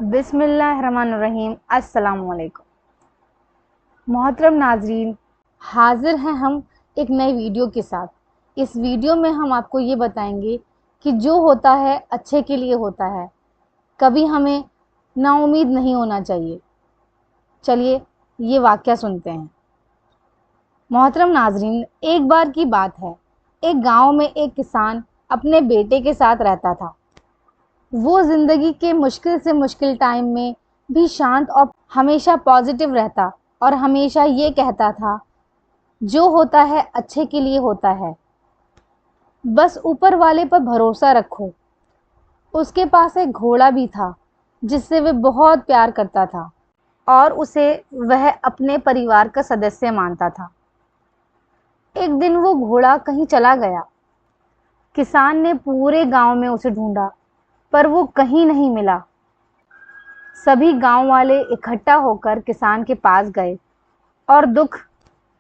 बिस्मिल्लाहिर्रहमानिर्रहीम। अस्सलामुअलैकुम। मोहतरम नाजरीन, हाजिर हैं हम एक नई वीडियो के साथ। इस वीडियो में हम आपको ये बताएंगे कि जो होता है अच्छे के लिए होता है, कभी हमें नाउम्मीद नहीं होना चाहिए। चलिए ये वाक़या सुनते हैं। मोहतरम नाजरीन, एक बार की बात है, एक गांव में एक किसान अपने बेटे के साथ रहता था। वो ज़िंदगी के मुश्किल से मुश्किल टाइम में भी शांत और हमेशा पॉजिटिव रहता और हमेशा ये कहता था, जो होता है अच्छे के लिए होता है, बस ऊपर वाले पर भरोसा रखो। उसके पास एक घोड़ा भी था जिससे वह बहुत प्यार करता था और उसे वह अपने परिवार का सदस्य मानता था। एक दिन वो घोड़ा कहीं चला गया। किसान ने पूरे गांव में उसे ढूंढा, पर वो कहीं नहीं मिला। सभी गांव वाले इकट्ठा होकर किसान के पास गए और दुख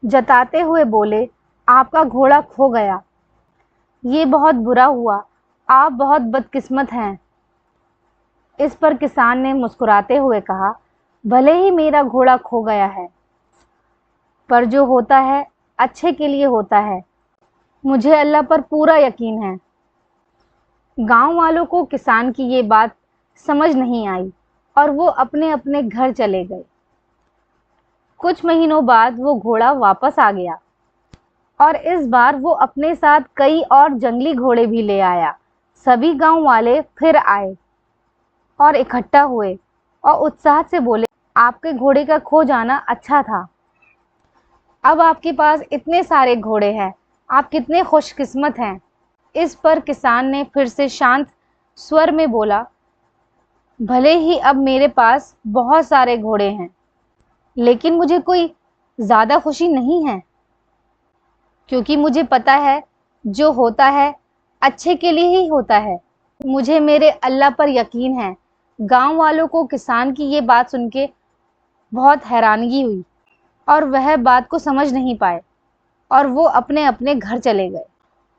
जताते हुए बोले, आपका घोड़ा खो गया, ये बहुत बुरा हुआ, आप बहुत बदकिस्मत हैं। इस पर किसान ने मुस्कुराते हुए कहा, भले ही मेरा घोड़ा खो गया है, पर जो होता है अच्छे के लिए होता है। मुझे अल्लाह पर पूरा यकीन है। गांव वालों को किसान की ये बात समझ नहीं आई और वो अपने अपने घर चले गए। कुछ महीनों बाद वो घोड़ा वापस आ गया और इस बार वो अपने साथ कई और जंगली घोड़े भी ले आया। सभी गांव वाले फिर आए और इकट्ठा हुए और उत्साह से बोले, आपके घोड़े का खो जाना अच्छा था, अब आपके पास इतने सारे घोड़े हैं, आप कितने खुशकिस्मत हैं। इस पर किसान ने फिर से शांत स्वर में बोला, भले ही अब मेरे पास बहुत सारे घोड़े हैं, लेकिन मुझे कोई ज़्यादा खुशी नहीं है, क्योंकि मुझे पता है जो होता है अच्छे के लिए ही होता है। मुझे मेरे अल्लाह पर यकीन है। गांव वालों को किसान की ये बात सुन के बहुत हैरानगी हुई और वह बात को समझ नहीं पाए और वो अपने अपने घर चले गए।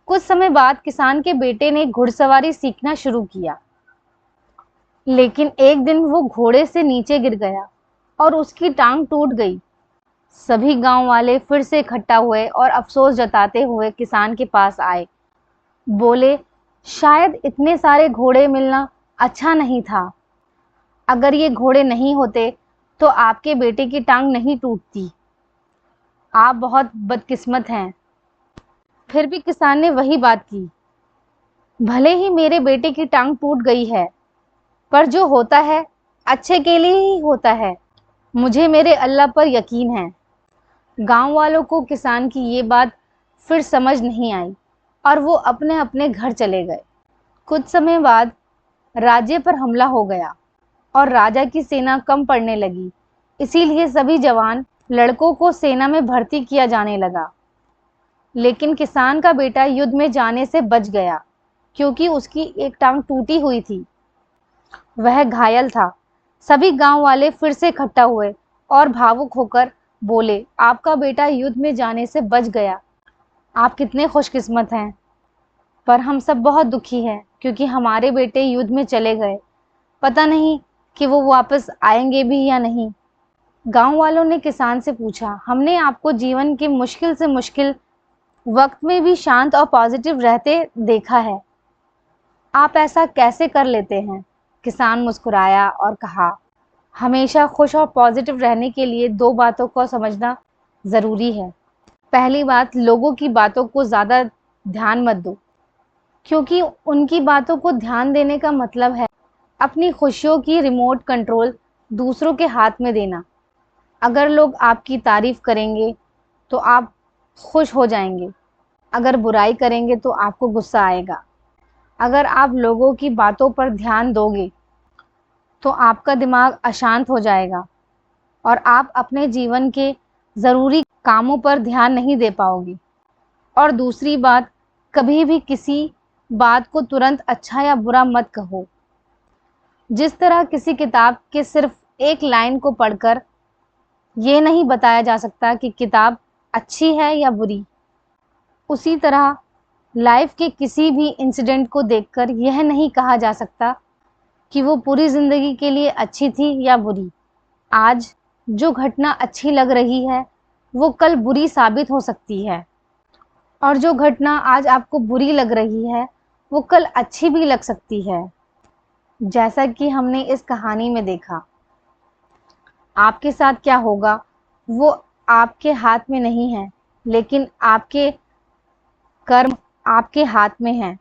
कुछ समय बाद किसान के बेटे ने घुड़सवारी सीखना शुरू किया, लेकिन एक दिन वो घोड़े से नीचे गिर गया और उसकी टांग टूट गई। सभी गांव वाले फिर से इकट्ठा हुए और अफसोस जताते हुए किसान के पास आए। बोले, शायद इतने सारे घोड़े मिलना अच्छा नहीं था। अगर ये घोड़े नहीं होते तो आपके बेटे की टांग नहीं टूटती। आप बहुत बदकिस्मत हैं। फिर भी किसान ने वही बात की, भले ही मेरे बेटे की टांग टूट गई है, पर जो होता है अच्छे के लिए ही होता है। मुझे मेरे अल्लाह पर यकीन है। गांव वालों को किसान की ये बात फिर समझ नहीं आई और वो अपने अपने घर चले गए। कुछ समय बाद राज्य पर हमला हो गया और राजा की सेना कम पड़ने लगी। इसीलिए सभी जवान लड़कों को सेना में भर्ती किया जाने लगा। लेकिन किसान का बेटा युद्ध में जाने से बच गया, क्योंकि उसकी एक टांग टूटी हुई थी, वह घायल था। सभी गांव वाले फिर से इकट्ठा हुए और भावुक होकर बोले, आपका बेटा युद्ध में जाने से बच गया, आप कितने खुशकिस्मत हैं। पर हम सब बहुत दुखी हैं, क्योंकि हमारे बेटे युद्ध में चले गए, पता नहीं कि वो वापस आएंगे भी या नहीं। गांव वालों ने किसान से पूछा, हमने आपको जीवन के मुश्किल से मुश्किल वक्त में भी शांत और पॉजिटिव रहते देखा है, आप ऐसा कैसे कर लेते हैं। किसान मुस्कुराया और कहा, हमेशा खुश और पॉजिटिव रहने के लिए दो बातों को समझना ज़रूरी है। पहली बात, लोगों की बातों को ज़्यादा ध्यान मत दो, क्योंकि उनकी बातों को ध्यान देने का मतलब है अपनी खुशियों की रिमोट कंट्रोल दूसरों के हाथ में देना। अगर लोग आपकी तारीफ करेंगे तो आप खुश हो जाएंगे, अगर बुराई करेंगे तो आपको गुस्सा आएगा। अगर आप लोगों की बातों पर ध्यान दोगे तो आपका दिमाग अशांत हो जाएगा और आप अपने जीवन के ज़रूरी कामों पर ध्यान नहीं दे पाओगे। और दूसरी बात, कभी भी किसी बात को तुरंत अच्छा या बुरा मत कहो। जिस तरह किसी किताब के सिर्फ एक लाइन को पढ़कर ये नहीं बताया जा सकता कि किताब अच्छी है या बुरी, उसी तरह लाइफ के किसी भी इंसिडेंट को देखकर यह नहीं कहा जा सकता कि वो पूरी ज़िंदगी के लिए अच्छी थी या बुरी। आज जो घटना अच्छी लग रही है वो कल बुरी साबित हो सकती है, और जो घटना आज आपको बुरी लग रही है वो कल अच्छी भी लग सकती है। जैसा कि हमने इस कहानी में देखा, आपके साथ क्या होगा वो आपके हाथ में नहीं है, लेकिन आपके कर्म आपके हाथ में हैं।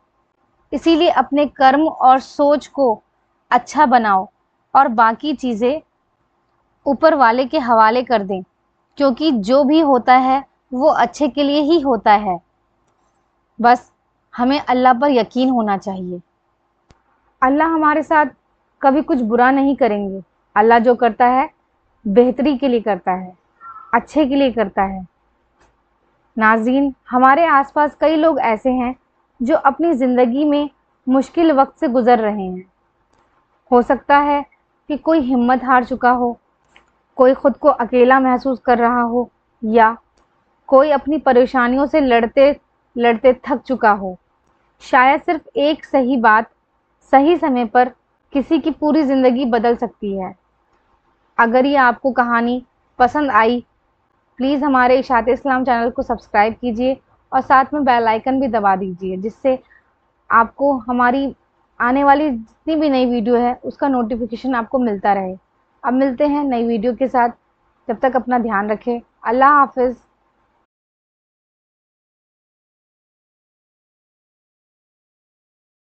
इसीलिए अपने कर्म और सोच को अच्छा बनाओ और बाकी चीज़ें ऊपर वाले के हवाले कर दें, क्योंकि जो भी होता है वो अच्छे के लिए ही होता है। बस हमें अल्लाह पर यकीन होना चाहिए। अल्लाह हमारे साथ कभी कुछ बुरा नहीं करेंगे। अल्लाह जो करता है बेहतरी के लिए करता है, अच्छे के लिए करता है। नाज़रीन, हमारे आसपास कई लोग ऐसे हैं जो अपनी ज़िंदगी में मुश्किल वक्त से गुजर रहे हैं। हो सकता है कि कोई हिम्मत हार चुका हो, कोई खुद को अकेला महसूस कर रहा हो, या कोई अपनी परेशानियों से लड़ते लड़ते थक चुका हो। शायद सिर्फ एक सही बात सही समय पर किसी की पूरी ज़िंदगी बदल सकती है। अगर ये आपको कहानी पसंद आई, प्लीज़ हमारे इशात इस्लाम चैनल को सब्सक्राइब कीजिए और साथ में बेल आइकन भी दबा दीजिए, जिससे आपको हमारी आने वाली जितनी भी नई वीडियो है उसका नोटिफिकेशन आपको मिलता रहे। अब मिलते हैं नई वीडियो के साथ। जब तक अपना ध्यान रखें। अल्लाह हाफ़िज़।